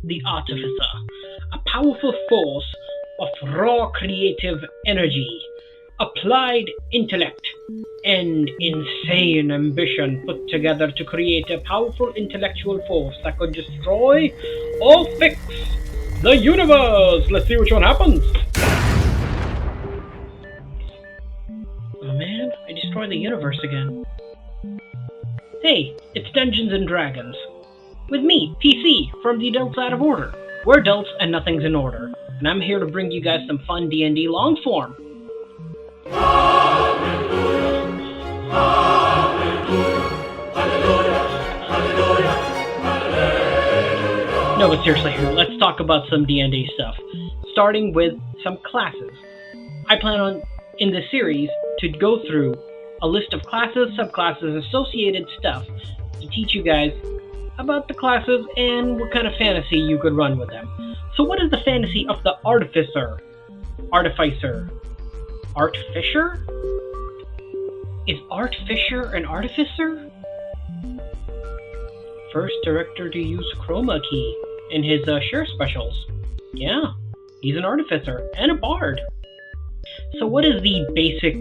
the Artificer, a powerful force of raw creative energy, applied intellect, and insane ambition put together to create a powerful intellectual force that could destroy or fix the universe. Let's see which one happens. Oh man, I destroyed the universe again. Hey, it's Dungeons and Dragons. With me, PC, from the Adults Out of Order. We're adults and nothing's in order. And I'm here to bring you guys some fun D&D long form. No, but seriously, let's talk about some D&D stuff. Starting with some classes. I plan on, in this series, to go through a list of classes, subclasses, associated stuff to teach you guys about the classes and what kind of fantasy you could run with them. So what is the fantasy of the Artificer? Artificer? Artificer? Is Artificer an Artificer? First director to use Chroma Key in his share specials. Yeah, he's an Artificer and a Bard. So what is the basic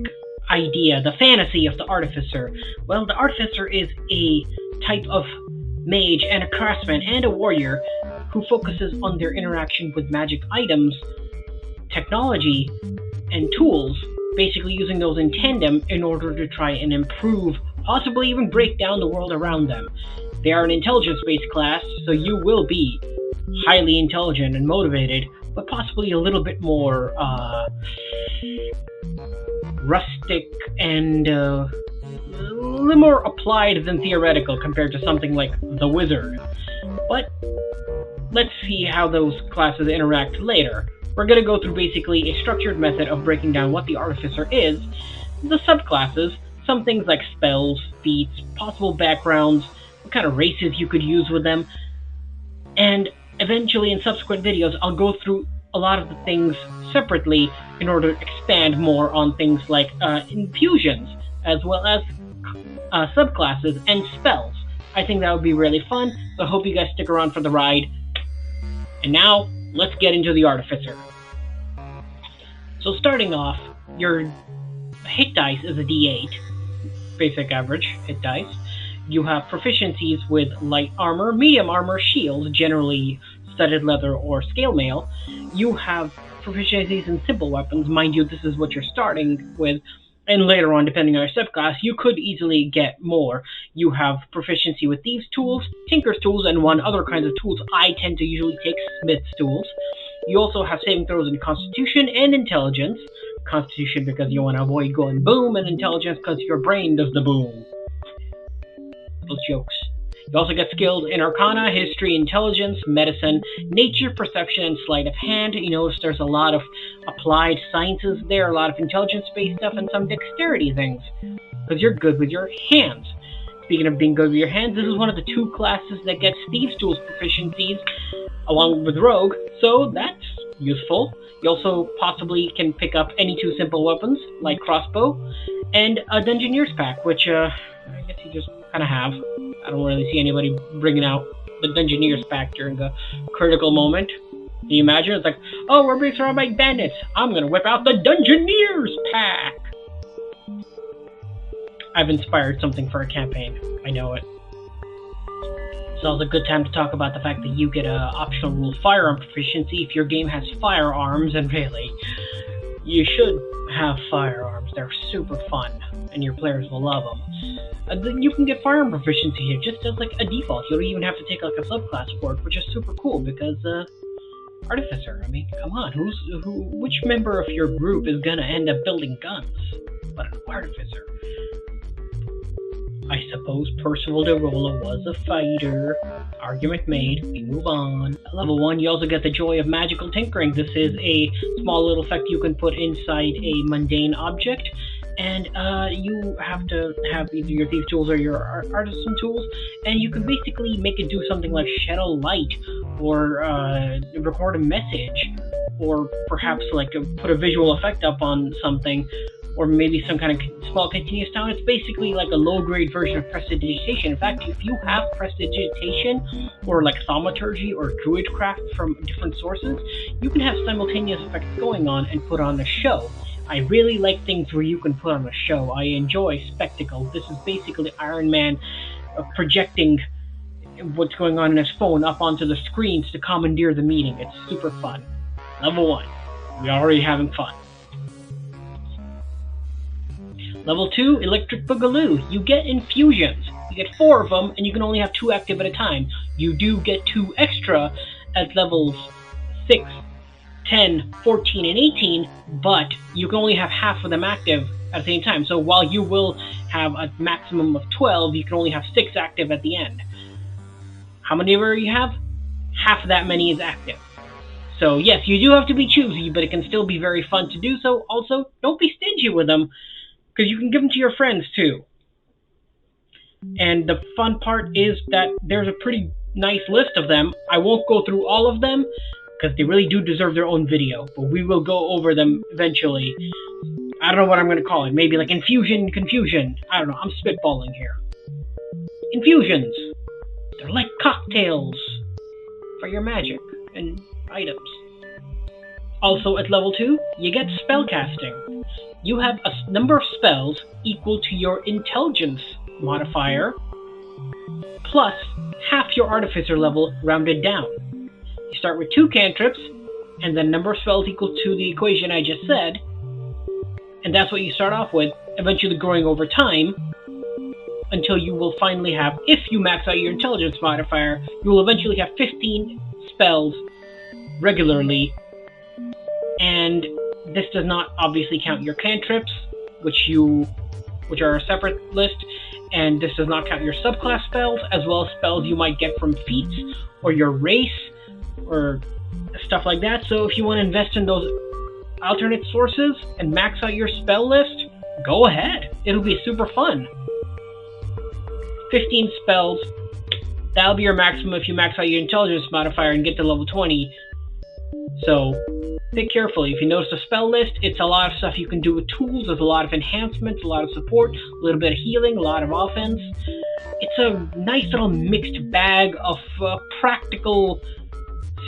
idea, the fantasy of the Artificer? Well, the Artificer is a type of mage and a craftsman and a warrior who focuses on their interaction with magic items, technology, and tools, basically using those in tandem in order to try and improve, possibly even break down the world around them. They are an intelligence-based class, so you will be highly intelligent and motivated, but possibly a little bit more rustic and a little more applied than theoretical compared to something like the Wizard. But let's see how those classes interact later. We're going to go through basically a structured method of breaking down what the Artificer is, the subclasses, some things like spells, feats, possible backgrounds, what kind of races you could use with them, and eventually in subsequent videos I'll go through a lot of the things separately in order to expand more on things like infusions, as well as subclasses and spells. I think that would be really fun, so I hope you guys stick around for the ride. And now, let's get into the Artificer. So starting off, your hit dice is a D8, basic average hit dice. You have proficiencies with light armor, medium armor, shield, generally studded leather or scale mail. You have proficiencies in simple weapons. Mind you, this is what you're starting with, and later on, depending on your subclass, you could easily get more. You have proficiency with thieves' tools, tinker's tools, and one other kinds of tools. I tend to usually take smith's tools. You also have saving throws in Constitution and Intelligence. Constitution because you want to avoid going boom, and Intelligence because your brain does the boom. Those jokes. You also get skills in Arcana, History, Intelligence, Medicine, Nature, Perception, and Sleight of Hand. You notice there's a lot of applied sciences there, a lot of intelligence-based stuff, and some dexterity things. Because you're good with your hands. Speaking of being good with your hands, this is one of the two classes that gets Thieves' Tools proficiencies, along with Rogue, so that's useful. You also possibly can pick up any two simple weapons, like Crossbow, and a Dungeoneer's Pack, which I guess you just kind of have. I don't really see anybody bringing out the Dungeoneer's Pack during a critical moment. Can you imagine? It's like, oh, we're being surrounded by bandits. I'm going to whip out the Dungeoneer's Pack. I've inspired something for a campaign. I know it. So it's a good time to talk about the fact that you get an optional rule firearm proficiency if your game has firearms, and really, you should have firearms. They're super fun, and your players will love them. Then you can get firearm proficiency here just as like a default. You don't even have to take like a subclass for it, which is super cool because Artificer. I mean, come on, which member of your group is gonna end up building guns but an Artificer? I suppose Percival de Rolla was a fighter. Argument made. We move on. At level 1, you also get the Joy of Magical Tinkering. This is a small little effect you can put inside a mundane object, and you have to have either your thief tools or your artisan tools, and you can basically make it do something like shed a light, or record a message, or perhaps like put a visual effect up on something, or maybe some kind of small continuous town. It's basically like a low-grade version of prestidigitation. In fact, if you have prestidigitation, or like thaumaturgy or druidcraft from different sources, you can have simultaneous effects going on and put on a show. I really like things where you can put on a show. I enjoy spectacle. This is basically Iron Man projecting what's going on in his phone up onto the screens to commandeer the meeting. It's super fun. Level 1. We're already having fun. Level 2, Electric Boogaloo. You get infusions. You get 4 of them, and you can only have 2 active at a time. You do get 2 extra at levels 6, 10, 14, and 18, but you can only have half of them active at the same time. So while you will have a maximum of 12, you can only have 6 active at the end. How many ever you have? Half of that many is active. So yes, you do have to be choosy, but it can still be very fun to do so. Also, don't be stingy with them, because you can give them to your friends too. And the fun part is that there's a pretty nice list of them. I won't go through all of them, because they really do deserve their own video, but we will go over them eventually. I don't know what I'm going to call it. Maybe like infusion, confusion. I don't know. I'm spitballing here. Infusions. They're like cocktails for your magic and items. Also at level 2, you get spellcasting. You have a number of spells equal to your intelligence modifier, plus half your artificer level rounded down. You start with 2 cantrips, and then number of spells equal to the equation I just said, and that's what you start off with, eventually growing over time, until you will finally have, if you max out your intelligence modifier, you will eventually have 15 spells regularly, and this does not obviously count your cantrips, which are a separate list, and this does not count your subclass spells, as well as spells you might get from feats, or your race, or stuff like that. So if you want to invest in those alternate sources and max out your spell list, go ahead. It'll be super fun. 15 spells, that'll be your maximum if you max out your intelligence modifier and get to level 20. So pick carefully. If you notice the spell list, it's a lot of stuff you can do with tools. There's a lot of enhancements, a lot of support, a little bit of healing, a lot of offense. It's a nice little mixed bag of practical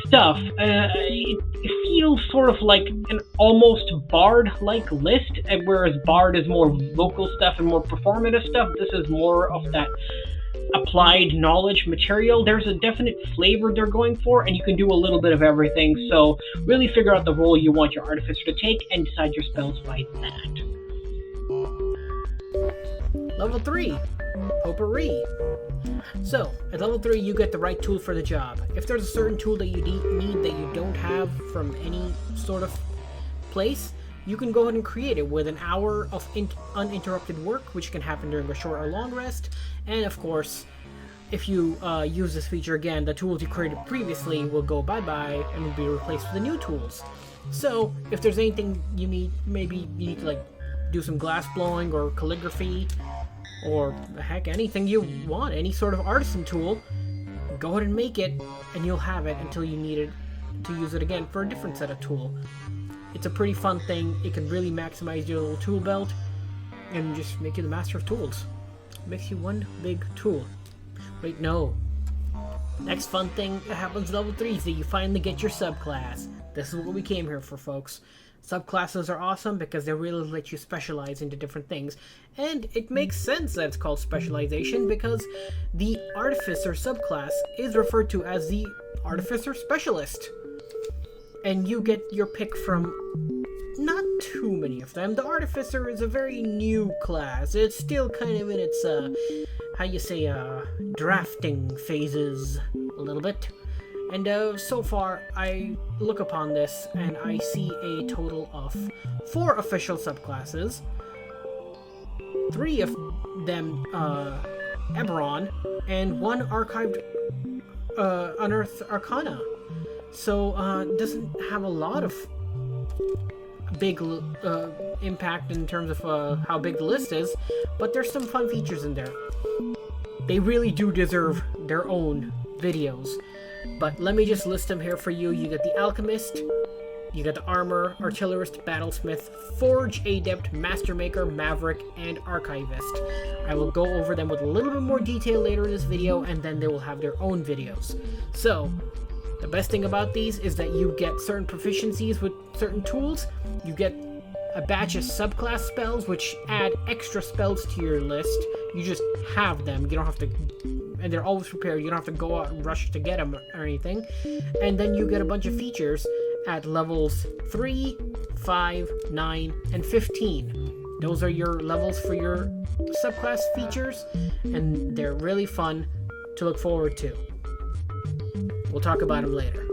stuff. It feels sort of like an almost Bard-like list, whereas Bard is more vocal stuff and more performative stuff. This is more of that applied knowledge material. There's a definite flavor they're going for, and you can do a little bit of everything, so really figure out the role you want your Artificer to take and decide your spells by that. Level 3, Potpourri. So, at level 3, you get the right tool for the job. If there's a certain tool that you need that you don't have from any sort of place, you can go ahead and create it with an hour of uninterrupted work, which can happen during a short or long rest. And of course, if you use this feature again, the tools you created previously will go bye-bye and will be replaced with the new tools. So, if there's anything you need, maybe you need to like do some glass blowing or calligraphy, or heck, anything you want, any sort of artisan tool, go ahead and make it, and you'll have it until you need it to use it again for a different set of tool. It's a pretty fun thing. It can really maximize your little tool belt and just make you the master of tools. It makes you one big tool. Wait, no. Next fun thing that happens at level 3 is that you finally get your subclass. This is what we came here for, folks. Subclasses are awesome because they really let you specialize into different things. And it makes sense that it's called specialization because the Artificer subclass is referred to as the Artificer Specialist. And you get your pick from not too many of them. The Artificer is a very new class. It's still kind of in its, drafting phases a little bit. And so far, I look upon this and I see a total of 4 official subclasses. 3 of them, Eberron, and 1 archived, Unearthed Arcana. So, doesn't have a lot of big impact in terms of how big the list is, but there's some fun features in there. They really do deserve their own videos. But let me just list them here for you. You get the Alchemist, You got the Armor, Artillerist, Battlesmith, Forge, Adept, Mastermaker, Maverick, and Archivist. I will go over them with a little bit more detail later in this video, and then they will have their own videos. So, the best thing about these is that you get certain proficiencies with certain tools. You get a batch of subclass spells, which add extra spells to your list. You just have them. You don't have to... And they're always prepared. You don't have to go out and rush to get them or anything. And then you get a bunch of features at levels 3, 5, 9, and 15. Those are your levels for your subclass features, and they're really fun to look forward to. We'll talk about them later.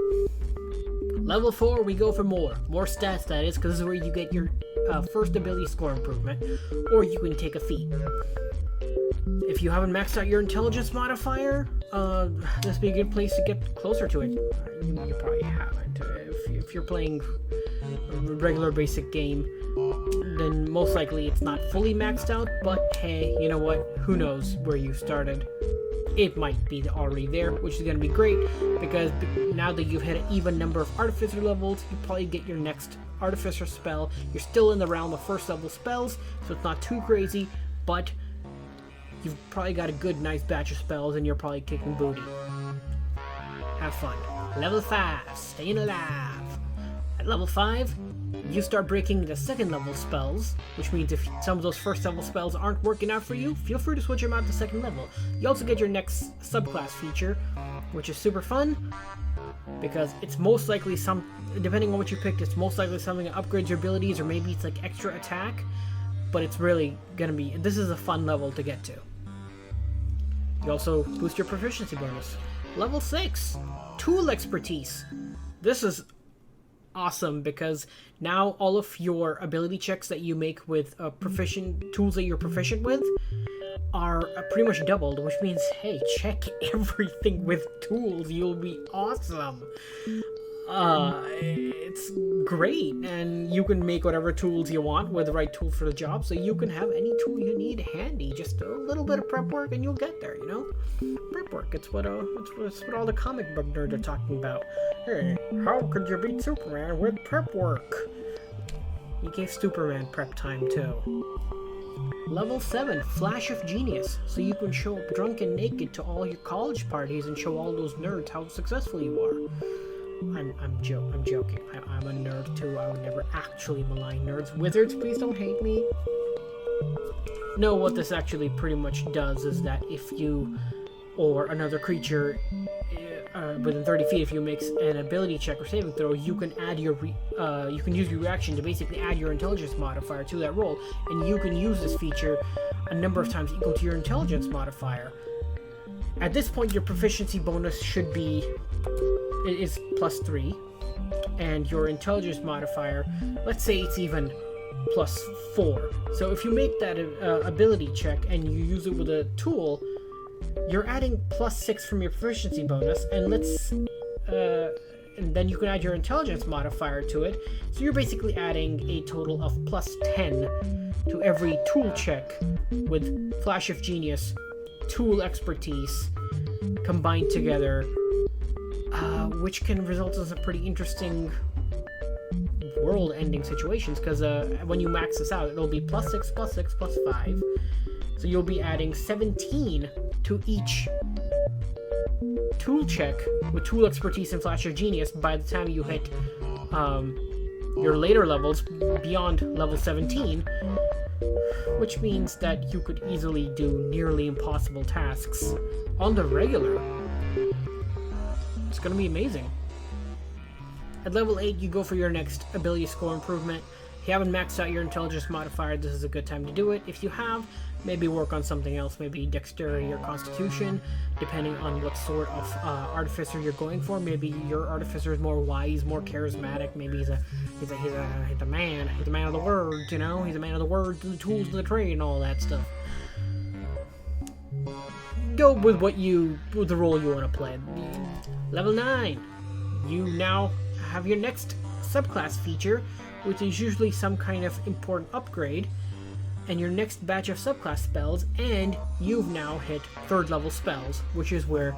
Level 4, we go for more stats, that is, because this is where you get your first ability score improvement, or you can take a feat. If you haven't maxed out your intelligence modifier, this would be a good place to get closer to it. You probably haven't. If you're playing a regular basic game, then most likely it's not fully maxed out, but hey, you know what? Who knows where you started? It might be already there, which is going to be great, because now that you've hit an even number of Artificer levels, you probably get your next Artificer spell. You're still in the realm of first level spells, so it's not too crazy, but you've probably got a good, nice batch of spells, and you're probably kicking booty. Have fun. Level 5, staying alive. At level 5, you start breaking the second level spells, which means if some of those first level spells aren't working out for you, feel free to switch them out to second level. You also get your next subclass feature, which is super fun, because it's most likely depending on what you picked, it's most likely something that upgrades your abilities, or maybe it's like extra attack, but it's really gonna be, this is a fun level to get to. You also boost your proficiency bonus. Level 6, Tool Expertise. This is awesome, because now all of your ability checks that you make with tools that you're proficient with are pretty much doubled, which means, hey, check everything with tools, you'll be awesome. It's great, and you can make whatever tools you want with the right tool for the job, so you can have any tool you need handy. Just a little bit of prep work and you'll get there, you know? Prep work, it's what all the comic book nerds are talking about. Hey, how could you beat Superman with prep work? He gave Superman prep time too. Level 7, Flash of Genius, so you can show up drunk and naked to all your college parties and show all those nerds how successful you are. I'm joking. I'm a nerd too. I would never actually malign nerds. Wizards, please don't hate me. No, what this actually pretty much does is that if you or another creature within 30 feet, if you make an ability check or saving throw, you can add you can use your reaction to basically add your intelligence modifier to that roll, and you can use this feature a number of times equal to your intelligence modifier. At this point, your proficiency bonus should be is +3, and your intelligence modifier, let's say it's even +4. So if you make that ability check and you use it with a tool, you're adding +6 from your proficiency bonus, and and then you can add your intelligence modifier to it. So you're basically adding a total of +10 to every tool check with Flash of Genius, Tool Expertise combined together, which can result in some pretty interesting world-ending situations, because when you max this out, it'll be +6, +6, +5. So you'll be adding 17 to each tool check with Tool Expertise and Flash of Genius by the time you hit your later levels beyond level 17, which means that you could easily do nearly impossible tasks on the regular. It's gonna be amazing. At level 8, you go for your next ability score improvement. If you haven't maxed out your intelligence modifier, this is a good time to do it. If you have, maybe work on something else, maybe dexterity or constitution, depending on what sort of artificer you're going for. Maybe your artificer is more wise, more charismatic. Maybe he's a man of the words, you know? He's a man of the words, the tools of the trade, and all that stuff. Go with with the role you want to play. Level 9, you now have your next subclass feature, which is usually some kind of important upgrade, and your next batch of subclass spells, and you've now hit 3rd level spells, which is where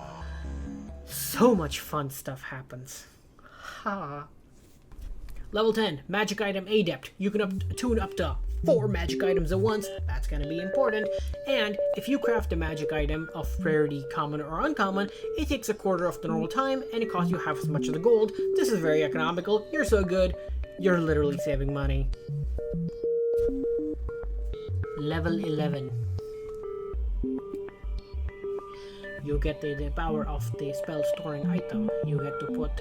so much fun stuff happens. Ha! Level 10, magic item Adept. You can tune up to 4 magic items at once. That's going to be important. And if you craft a magic item of rarity, common or uncommon, it takes a quarter of the normal time and it costs you half as much of the gold. This is very economical. You're so good, you're literally saving money. Level 11. You get the power of the spell storing item. You get to put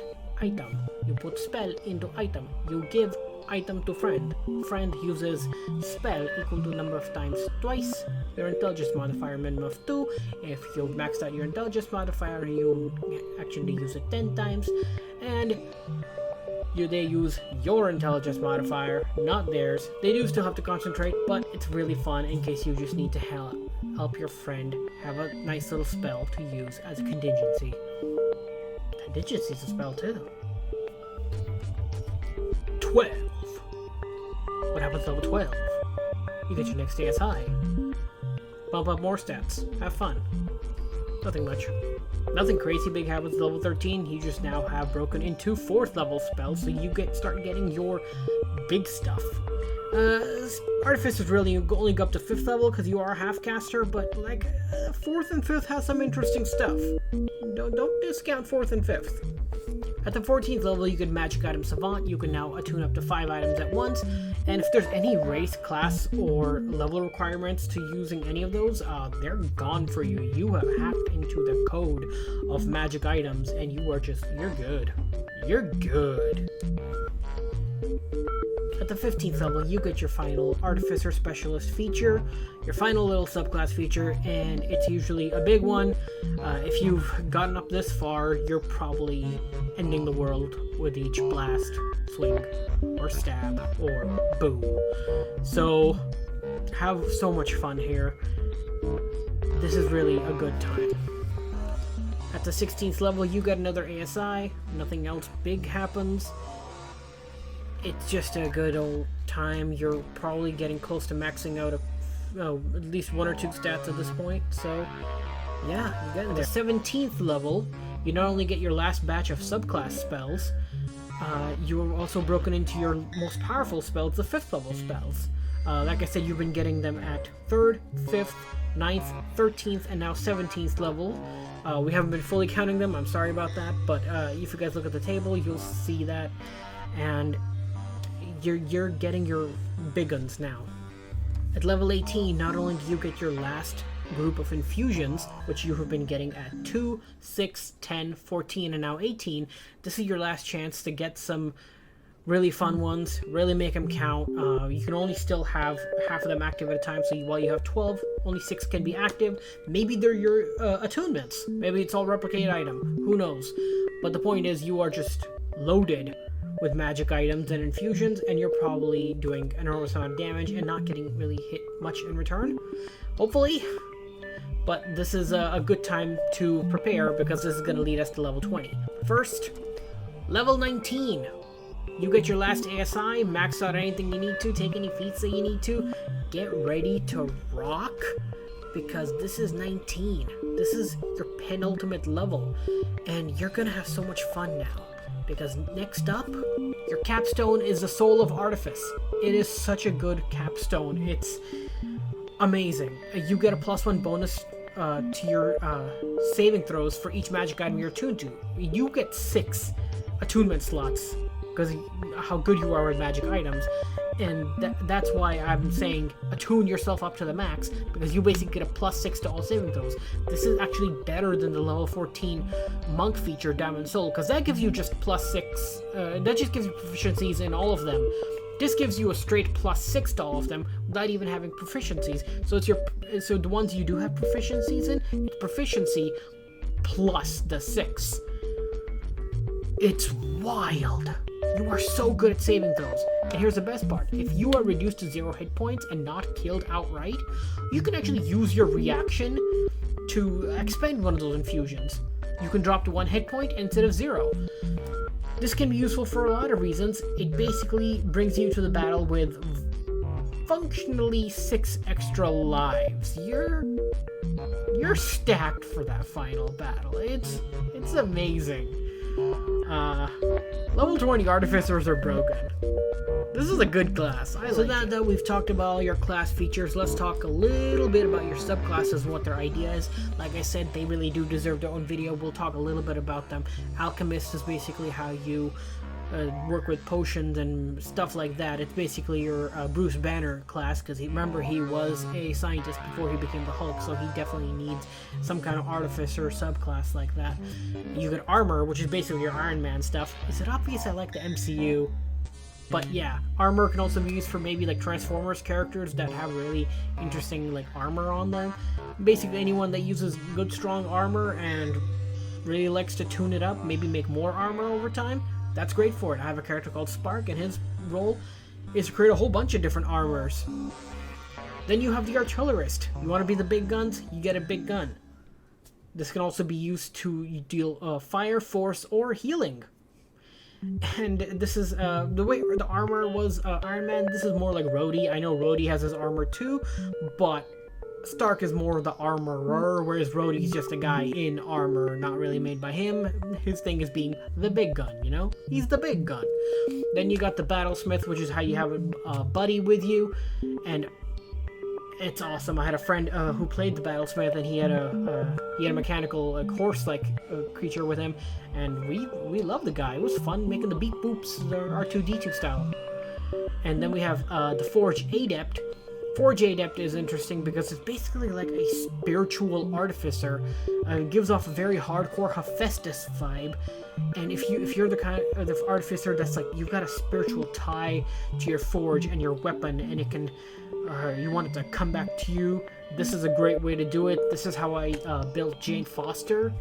item. You put spell into item. You give item to friend. Friend uses spell equal to number of times twice. Your intelligence modifier minimum of 2. If you maxed out your intelligence modifier, you actually use it 10 times. And they use your intelligence modifier, not theirs. They do still have to concentrate, but it's really fun in case you just need to help your friend have a nice little spell to use as a contingency. Contingency is a spell too. 12. What happens level 12? You get your next ASI. Bump up more stats. Have fun. Nothing much. Nothing crazy big happens level 13. You just now have broken into 4th level spells, so you start getting your big stuff. Artificers really only go up to 5th level because you are a half caster, but like 4th and 5th has some interesting stuff. Don't discount 4th and 5th. At the 14th level, you get Magic Item Savant. You can now attune up to 5 items at once, and if there's any race, class, or level requirements to using any of those, they're gone for you. You have hacked into the code of magic items, and you're good. You're good. At the 15th level, you get your final Artificer Specialist feature, your final little subclass feature, and it's usually a big one. If you've gotten up this far, you're probably ending the world with each blast, swing, or stab, or boom. So, have so much fun here. This is really a good time. At the 16th level, you get another ASI. Nothing else big happens. It's just a good old time. You're probably getting close to maxing out at least 1 or 2 stats at this point. So, yeah, you get in there. At the 17th level, you not only get your last batch of subclass spells, you're also broken into your most powerful spells, the 5th level spells. Like I said, you've been getting them at 3rd, 5th, 9th, 13th, and now 17th level. We haven't been fully counting them, I'm sorry about that, but if you guys look at the table, you'll see that. And you're getting your big guns now. At level 18, not only do you get your last group of infusions, which you have been getting at 2, 6, 10, 14, and now 18, this is your last chance to get some really fun ones, really make them count. You can only still have half of them active at a time, so while you have 12, only 6 can be active. Maybe they're your attunements. Maybe it's all replicated item. Who knows? But the point is, you are just loaded with magic items and infusions, and you're probably doing an enormous amount of damage and not getting really hit much in return. Hopefully. But this is a good time to prepare because this is going to lead us to level 20. First, level 19. You get your last ASI, max out anything you need to, take any feats that you need to, get ready to rock, because this is 19. This is your penultimate level, and you're going to have so much fun now. Because next up, your capstone is the Soul of Artifice. It is such a good capstone. It's amazing. You get a +1 bonus to your saving throws for each magic item you're attuned to. You get 6 attunement slots because how good you are with magic items. And that's why I'm saying attune yourself up to the max, because you basically get a +6 to all saving throws. This is actually better than the level 14 monk feature, Diamond Soul, because that gives you just +6. That just gives you proficiencies in all of them. This gives you a straight +6 to all of them without even having proficiencies. So the ones you do have proficiencies in, it's proficiency plus the 6. It's wild. You are so good at saving throws. And here's the best part. If you are reduced to 0 hit points and not killed outright, you can actually use your reaction to expend one of those infusions. You can drop to 1 hit point instead of 0. This can be useful for a lot of reasons. It basically brings you to the battle with functionally 6 extra lives. You're stacked for that final battle. It's amazing. Level 20 Artificers are broken. This is a good class. So now that we've talked about all your class features, let's talk a little bit about your subclasses and what their idea is. Like I said, they really do deserve their own video. We'll talk a little bit about them. Alchemist is basically how you work with potions and stuff like that. It's basically your Bruce Banner class, because remember, he was a scientist before he became the Hulk, so he definitely needs some kind of Artificer subclass like that. You get Armor, which is basically your Iron Man stuff. Is it obvious I like the MCU? But yeah, Armor can also be used for maybe like Transformers characters that have really interesting like armor on them. Basically anyone that uses good strong armor and really likes to tune it up, maybe make more armor over time, that's great for it. I have a character called Spark, and his role is to create a whole bunch of different armors. Then you have the Artillerist. You want to be the big guns? You get a big gun. This can also be used to deal fire, force, or healing. And this is the way the armor was Iron Man. This is more like Rhodey. I know Rhodey has his armor too, but Stark is more the armorer, whereas Rhodey's just a guy in armor, not really made by him. His thing is being the big gun, you know? He's the big gun. Then you got the Battlesmith, which is how you have a buddy with you, and it's awesome. I had a friend who played the Battlesmith, and he had a mechanical horse-like creature with him, and we loved the guy. It was fun making the beep boops, the R2-D2 style. And then we have the Forge Adept. Forge Adept is interesting because it's basically like a spiritual artificer. It gives off a very hardcore Hephaestus vibe. And if you're the kind of the artificer that's like, you've got a spiritual tie to your forge and your weapon, and it can you want it to come back to you, this is a great way to do it. This is how I built Jane Foster,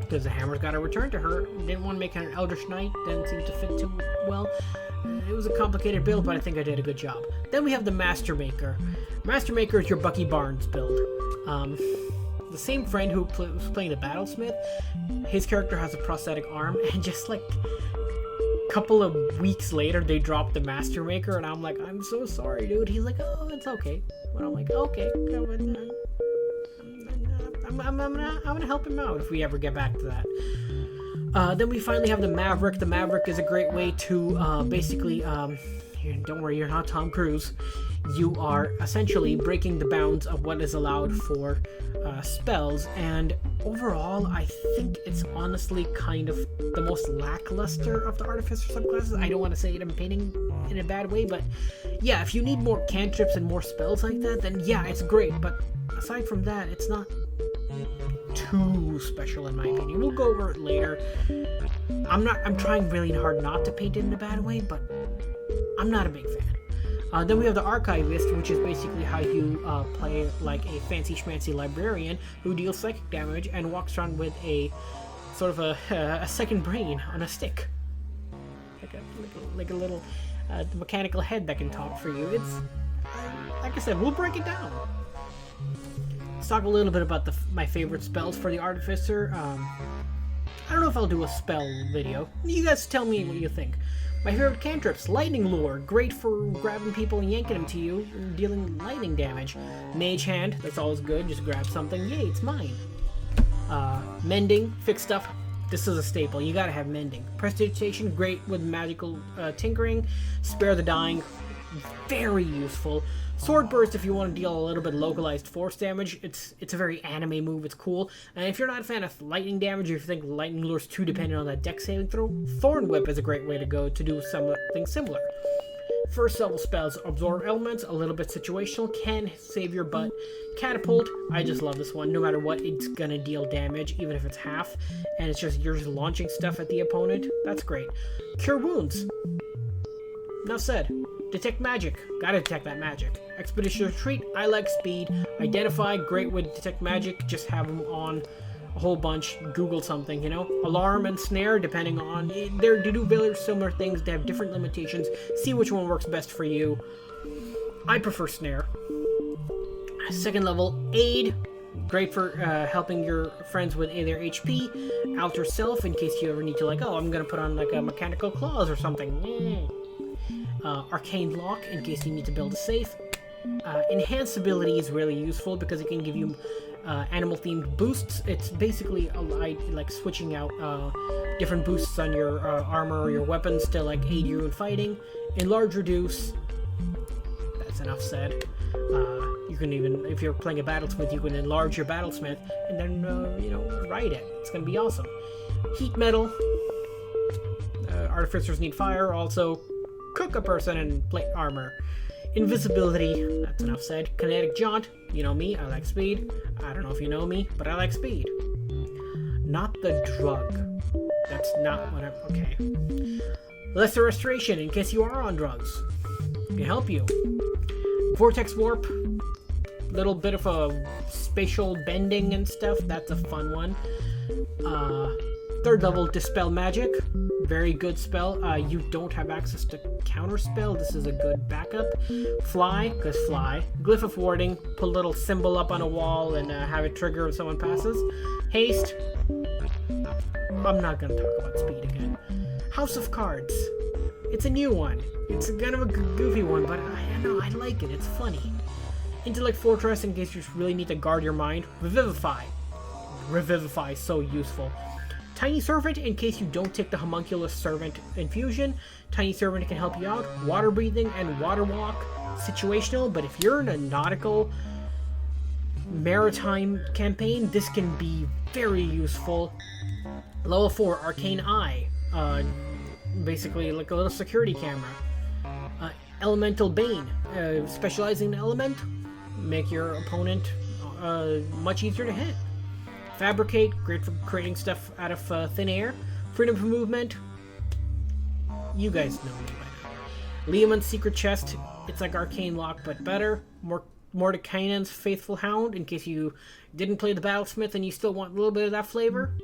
because the hammer's got to return to her. Didn't want to make her an Eldritch Knight, didn't seem to fit too well. It was a complicated build, but I think I did a good job. Then we have the Master Maker. Master Maker is your Bucky Barnes build. The same friend who was playing the Battlesmith, his character has a prosthetic arm, and just like a couple of weeks later, they dropped the Master Maker, and I'm like, I'm so sorry, dude. He's like, oh, it's okay. But I'm like, okay, I'm gonna help him out if we ever get back to that. Then we finally have the Maverick. The Maverick is a great way to basically, don't worry, you're not Tom Cruise. You are essentially breaking the bounds of what is allowed for spells, and overall, I think it's honestly kind of the most lackluster of the Artificer subclasses. I don't want to say it, I'm painting in a bad way, but yeah, if you need more cantrips and more spells like that, then yeah, it's great, but aside from that, it's not too special in my opinion. We'll go over it later. I'm trying really hard not to paint it in a bad way, but I'm not a big fan. Then we have the Archivist, which is basically how you play like a fancy schmancy librarian who deals psychic damage and walks around with a sort of a second brain on a stick, like a little mechanical head that can talk for you. It's like I said, we'll break it down. Let's talk a little bit about my favorite spells for the Artificer. I don't know if I'll do a spell video. You guys tell me what you think. My favorite cantrips: Lightning Lure, great for grabbing people and yanking them to you, and dealing lightning damage. Mage Hand, that's always good, just grab something, yay, it's mine. Mending, fix stuff, this is a staple, you gotta have Mending. Prestidigitation, great with magical tinkering. Spare the Dying, very useful. Sword Burst, if you want to deal a little bit localized force damage, it's a very anime move, it's cool. And if you're not a fan of lightning damage, or if you think Lightning Lure's too dependent on that dex saving throw, Thorn Whip is a great way to go to do something similar. First level spells: Absorb Elements, a little bit situational, can save your butt. Catapult, I just love this one. No matter what, it's gonna deal damage, even if it's half, and you're just launching stuff at the opponent. That's great. Cure Wounds. Enough said. Detect Magic, gotta detect that magic. Expedition Retreat, I like speed. Identify, great with Detect Magic, just have them on a whole bunch. Google something, you know. Alarm and Snare, depending on, they do very similar things, they have different limitations. See which one works best for you. I prefer Snare. Second level, Aid, great for helping your friends with their HP. Alter Self, in case you ever need to, like, oh, I'm gonna put on like a mechanical claws or something. Arcane Lock, in case you need to build a safe. Enhanced Ability is really useful because it can give you animal-themed boosts. It's basically like switching out different boosts on your armor or your weapons to like aid you in fighting. Enlarge, reduce. That's enough said. You can even, if you're playing a Battlesmith, you can enlarge your Battlesmith and then, ride it. It's going to be awesome. Heat metal. Artificers need fire. Also, cook a person in plate armor. Invisibility. That's enough said. Kinetic jaunt. You know me. I like speed. I don't know if you know me, but I like speed. Not the drug. That's not what I'm... Okay. Lesser restoration in case you are on drugs. Can help you. Vortex warp. Little bit of a spatial bending and stuff. That's a fun one. Third level, Dispel Magic. Very good spell. You don't have access to Counterspell. This is a good backup. Fly, because fly. Glyph of Warding. Put a little symbol up on a wall and have it trigger if someone passes. Haste. I'm not going to talk about speed again. House of Cards. It's a new one. It's kind of a goofy one, but I like it. It's funny. Intellect Fortress, in case you really need to guard your mind. Revivify. Revivify is so useful. Tiny Servant, in case you don't take the Homunculus Servant infusion. Tiny Servant can help you out. Water Breathing and Water Walk. Situational, but if you're in a nautical maritime campaign, this can be very useful. Level 4, Arcane Eye. Basically like a little security camera. Elemental Bane. Specializing in element. Make your opponent much easier to hit. Fabricate, great for creating stuff out of thin air. Freedom of movement. You guys know me by now. Leomund's Secret Chest. It's like Arcane Lock, but better. Mordekainen's Faithful Hound, in case you didn't play the Battlesmith and you still want a little bit of that flavor.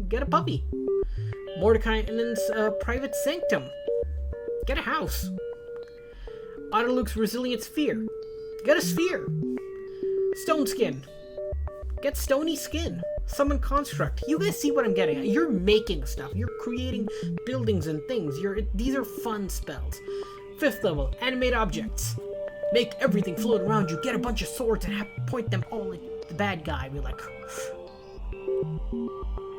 Get a puppy. Mordekainen's Private Sanctum. Get a house. Autoluke's Resilient Sphere. Get a sphere. Stone Skin. Get Stony Skin. Summon Construct. You guys see what I'm getting at. You're making stuff. You're creating buildings and things. These are fun spells. 5th level, Animate Objects. Make everything float around you. Get a bunch of swords and point them all at the bad guy. Be like,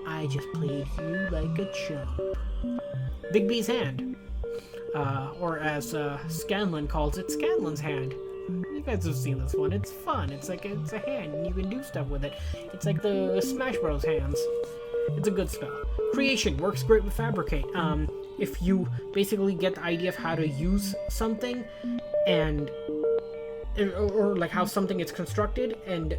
I just played you like a chump. Big B's Hand. Or as Scanlan calls it, Scanlan's Hand. You guys have seen this one. It's fun. It's a hand, and you can do stuff with it. It's like the Smash Bros. Hands. It's a good spell. Creation works great with Fabricate. If you basically get the idea of how to use something, and or like how something is constructed, and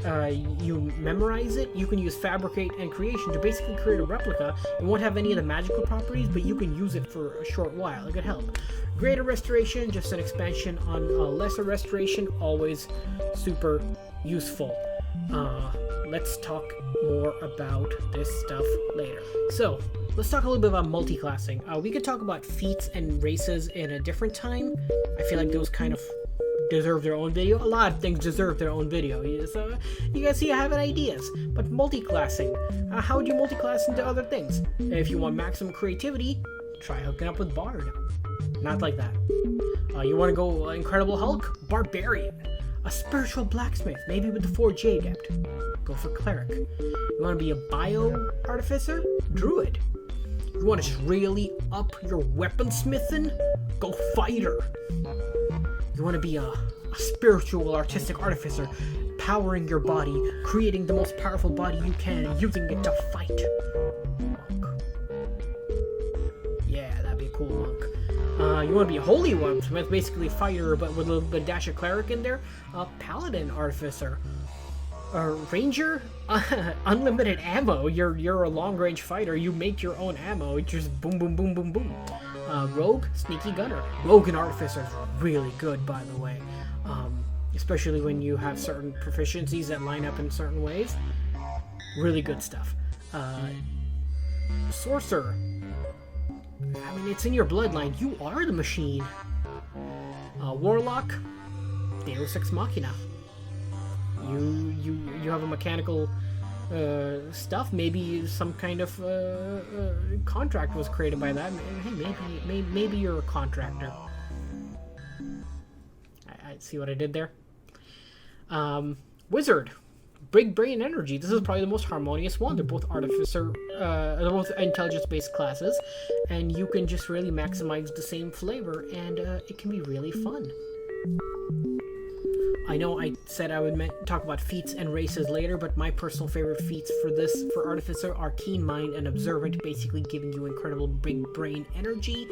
you memorize it, you can use Fabricate and Creation to basically create a replica. It won't have any of the magical properties, but you can use it for a short while. It could help. Greater Restoration, just an expansion on Lesser Restoration, always super useful. Let's talk more about this stuff later. So, let's talk a little bit about multi-classing. We could talk about feats and races in a different time. I feel like those kind of deserve their own video. A lot of things deserve their own video. So, you guys see I have ideas. But multi-classing. How would you multi-class into other things? If you want maximum creativity, try hooking up with Bard. Not like that. You want to go Incredible Hulk? Barbarian. A Spiritual Blacksmith, maybe with the Forge Adept. Go for Cleric. You want to be a Bio Artificer? Druid. You want to just really up your weaponsmithing? Go Fighter. You want to be a Spiritual Artistic Artificer, powering your body, creating the most powerful body you can, and using it to fight. Monk. Yeah, that'd be a cool monk. You want to be a Holy Weaponsmith, basically a fighter, but with a little bit of dash of Cleric in there. Paladin Artificer. Ranger, unlimited ammo. You're a long-range fighter. You make your own ammo. It's just boom, boom, boom, boom, boom. Rogue, Sneaky Gunner. Rogue and Artificer is really good, by the way. Especially when you have certain proficiencies that line up in certain ways. Really good stuff. Sorcerer. I mean, it's in your bloodline. You are the machine. Warlock, Deus Ex Machina. You have a mechanical stuff. Maybe some kind of contract was created by that. Hey, maybe you're a contractor. I see what I did there. Wizard, Big Brain Energy. This is probably the most harmonious one. They're both they're both intelligence-based classes, and you can just really maximize the same flavor, and it can be really fun. I know I said I would talk about feats and races later, but my personal favorite feats for Artificer are Keen Mind and Observant, basically giving you incredible big brain energy.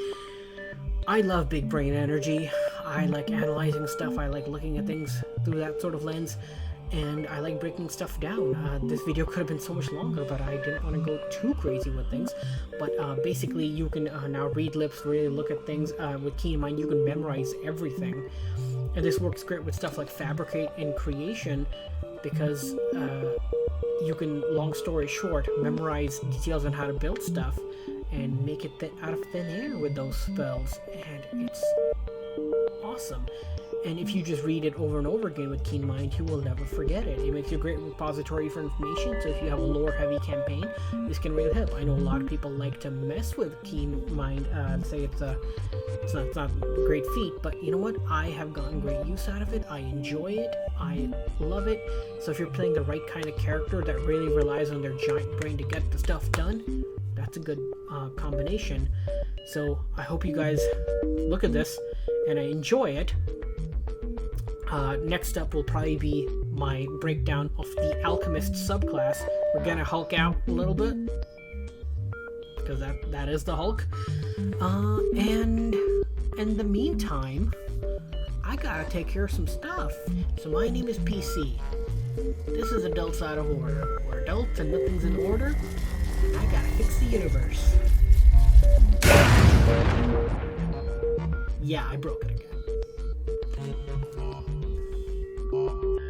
I love big brain energy. I like analyzing stuff. I like looking at things through that sort of lens, and I like breaking stuff down. This video could have been so much longer, but I didn't want to go too crazy with things. But basically, you can now read lips, really look at things. With Keen Mind, you can memorize everything. And this works great with stuff like Fabricate and Creation, because you can, long story short, memorize details on how to build stuff and make it out of thin air with those spells, and it's awesome. And if you just read it over and over again with Keen Mind, you will never forget it. It makes you a great repository for information, so if you have a lore-heavy campaign, this can really help. I know a lot of people like to mess with Keen Mind, say it's not a great feat, but you know what? I have gotten great use out of it. I enjoy it. I love it. So if you're playing the right kind of character that really relies on their giant brain to get the stuff done, that's a good combination. So I hope you guys look at this and enjoy it. Next up will probably be my breakdown of the Alchemist subclass. We're gonna Hulk out a little bit, because that is the Hulk. And in the meantime, I gotta take care of some stuff. So my name is PC. This is Adults Out of Order. We're adults and nothing's in order, and I gotta fix the universe. Yeah, I broke it again.